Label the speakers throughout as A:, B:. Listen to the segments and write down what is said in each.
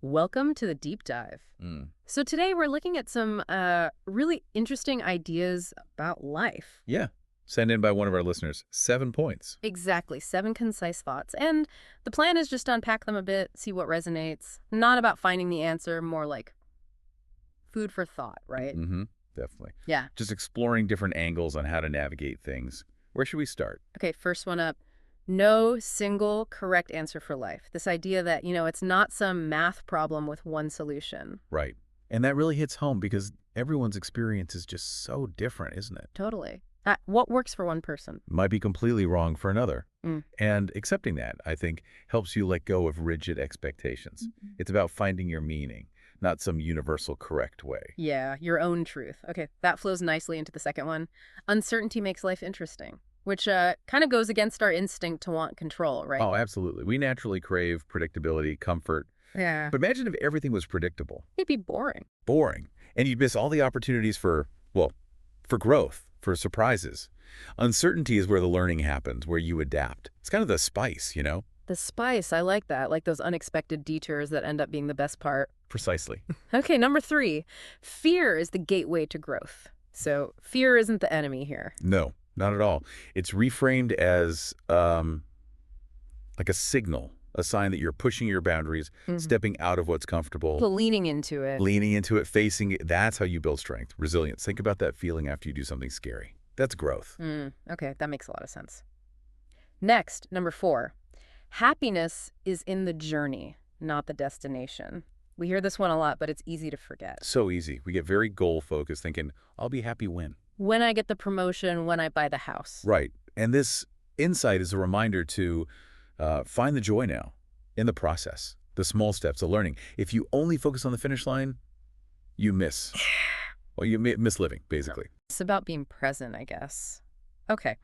A: Welcome to the deep dive.
B: Mm.
A: So today we're looking at some really interesting ideas about life.
B: Yeah. Sent in by one of our listeners. 7 points.
A: Exactly, 7 concise thoughts. And the plan is just to unpack them a bit, see what resonates. Not about finding the answer, more like food for thought, right?
B: Mm-hmm. Definitely.
A: Yeah.
B: Just exploring different angles on how to navigate things. Where should we start?
A: Okay, first one up. No single correct answer for life. This idea that, it's not some math problem with one solution.
B: Right. And that really hits home because everyone's experience is just so different, isn't it?
A: Totally. What works for one person?
B: Might be completely wrong for another.
A: Mm.
B: And accepting that, I think, helps you let go of rigid expectations. It's about finding your meaning, not some universal correct way.
A: Yeah, your own truth. Okay, that flows nicely into the second one. Uncertainty makes life interesting, which kind of goes against our instinct to want control, right?
B: Oh, absolutely. We naturally crave predictability, comfort.
A: Yeah.
B: But imagine if everything was predictable.
A: It'd be boring.
B: Boring. And you'd miss all the opportunities for growth, for surprises. Uncertainty is where the learning happens, where you adapt. It's kind of the spice, you know?
A: The spice, I like that. Like those unexpected detours that end up being the best part.
B: Precisely.
A: Okay, number 3. Fear is the gateway to growth. So fear isn't the enemy here.
B: No, not at all. It's reframed as like a signal, a sign that you're pushing your boundaries, stepping out of what's comfortable,
A: So leaning into it.
B: leaning into it, facing it. That's how you build strength, resilience. Think about that feeling after you do something scary. That's growth.
A: Okay, that makes a lot of sense. Next, number 4. Happiness is in the journey, not the destination. We hear this one a lot, but it's easy to forget.
B: So easy. We get very goal-focused, thinking, I'll be happy when.
A: When I get the promotion, when I buy the house.
B: Right. And this insight is a reminder to find the joy now in the process, the small steps of learning. If you only focus on the finish line, you miss. Well, you miss living, basically.
A: It's about being present, I guess. Okay.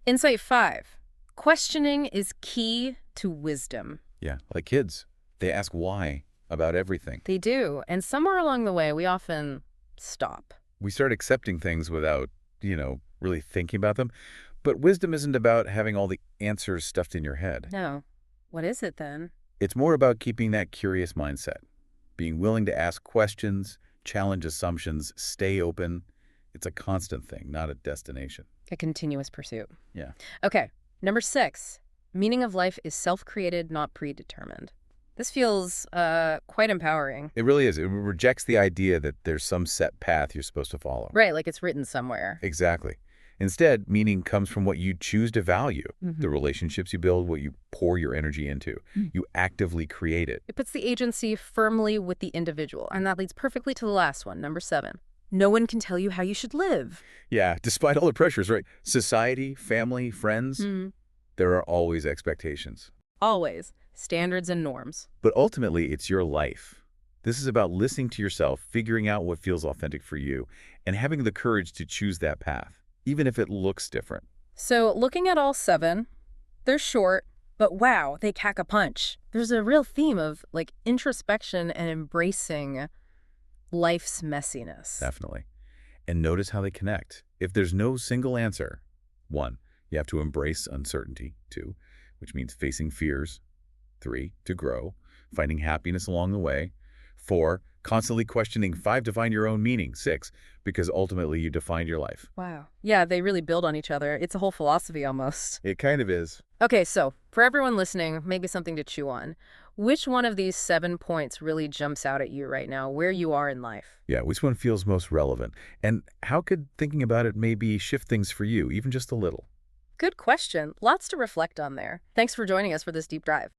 A: Insight 5. Questioning is key to wisdom.
B: Yeah, like kids. They ask why about everything.
A: They do. And somewhere along the way, we often stop.
B: We start accepting things without, really thinking about them. But wisdom isn't about having all the answers stuffed in your head.
A: No. What is it then?
B: It's more about keeping that curious mindset, being willing to ask questions, challenge assumptions, stay open. It's a constant thing, not a destination.
A: A continuous pursuit.
B: Yeah.
A: Okay. Number 6. Meaning of life is self-created, not predetermined. This feels quite empowering.
B: It really is. It rejects the idea that there's some set path you're supposed to follow.
A: Right, like it's written somewhere.
B: Exactly. Instead, meaning comes from what you choose to value, the relationships you build, what you pour your energy into. You actively create it.
A: It puts the agency firmly with the individual. And that leads perfectly to the last one, number 7. No one can tell you how you should live.
B: Yeah, despite all the pressures, right? Society, family, friends, there are always expectations.
A: Always. Standards and norms.
B: But ultimately, it's your life. This is about listening to yourself, figuring out what feels authentic for you, and having the courage to choose that path, even if it looks different.
A: So looking at all 7, they're short, but wow, they pack a punch. There's a real theme of like introspection and embracing life's messiness.
B: Definitely. And notice how they connect. If there's no single answer, 1, you have to embrace uncertainty. 2, which means facing fears. 3, to grow, finding happiness along the way. 4, constantly questioning. 5, to find your own meaning. 6, because ultimately you define your life.
A: Wow. Yeah, they really build on each other. It's a whole philosophy almost.
B: It kind of is.
A: Okay, so for everyone listening, maybe something to chew on. Which one of these 7 points really jumps out at you right now, where you are in life?
B: Yeah, which one feels most relevant? And how could thinking about it maybe shift things for you, even just a little?
A: Good question. Lots to reflect on there. Thanks for joining us for this deep dive.